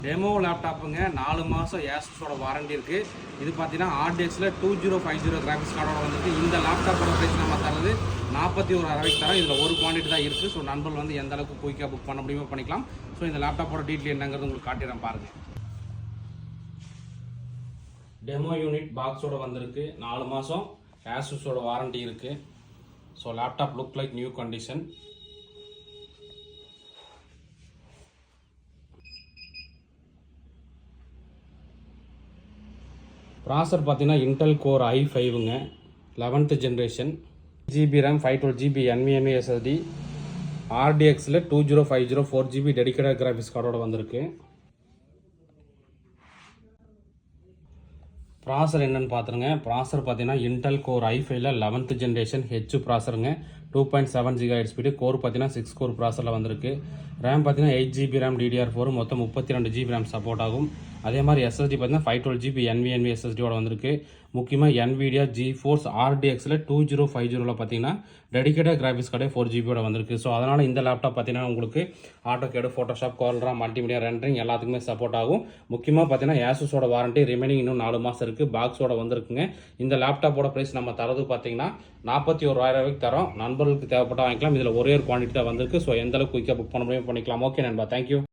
Demo லேப்டாப்புங்க 4 மாதம் ஏசஸோட warranty இருக்குது. இது பார்த்தீங்கன்னா RTXல 2050 கிராஃபிக்ஸ் கார்டோட வந்துருக்கு. இந்த லேப்டாப்போட ப்ரைஸ் நம்ம தரது 41,000 தரோம். இதில் ஒரு குவான்டிட்டி தான் இருக்குது. ஸோ நண்பர்கள் வந்து எந்த அளவுக்கு குயிக்காக புக் பண்ண முடியுமோ பண்ணிக்கலாம். ஸோ இந்த லேப்டாப்போட டீட்டெயில் என்னங்கிறது உங்களுக்கு காட்டிடுறேன் பாருங்கள். டெமோ யூனிட் பாக்ஸோட வந்திருக்கு. 4 மாதம் ஏசஸோட வாரண்டி இருக்குது. So laptop look like new condition. Processor பார்த்தீங்கன்னா இன்டெல் கோர் i5ங்க 11th generation, GB RAM 512GB NVMe SSD, RDXல 2050 4GB டெடிகேட்டட் கிராஃபிக்ஸ் கார்டோட வந்திருக்கு. ப்ராசர் என்னன்னு பார்த்துருங்க. ப்ராசர் பார்த்தீங்கன்னா இன்டெல் கோர் i5ல 11th ஜென்ரேஷன் ஹெச் ப்ராசருங்க, 2.7 GHz ஸ்பீடு. கோர் பார்த்தீங்கன்னா 6 கோர் ப்ராசரில் வந்திருக்கு. ரேம் பார்த்தீங்கன்னா 8GB RAM DDR4, மொத்தம் 32GB RAM சப்போர்ட் ஆகும். அதே மாதிரி SSD பார்த்தீங்கன்னா 512GB NVMe SSDயோட வந்திருக்கு. முக்கியமாக NVIDIA GeForce RDXல 2050 பார்த்தீங்கன்னா டெடிகேட்டட் கிராஃபிக்ஸ் கார்டே 4GBயோட வந்திருக்கு. ஸோ அதனால் இந்த லேப்டாப் பார்த்தீங்கன்னா உங்களுக்கு ஆட்டோகேடு, ஃபோட்டோஷாப், கோல்ரா, மல்டிமீடியா, ரெண்டரிங் எல்லாத்துக்குமே சப்போர்ட் ஆகும். முக்கியமாக பார்த்தீங்கன்னா ஏசஸோட வாரண்டி ரிமைனிங் இன்னும் 4 மாதம் இருக்குது. பாக்ஸோட வந்திருக்குங்க. இந்த லேப்டாப்போட ப்ரைஸ் நம்ம தரது பார்த்தீங்கன்னா 41,000 தரோம். நண்பர்களுக்கு தேவைப்பட்ட வாங்கிக்கலாம். இதில் ஒரே ஒரு குவான்டிட்டி தான் வந்திருக்கு. ஸோ எந்த அளவுக்கு குயிக்காக புக் பண்ண முடியும் பண்ணிக்கலாம். ஓகே நண்பா, தேங்க்யூ.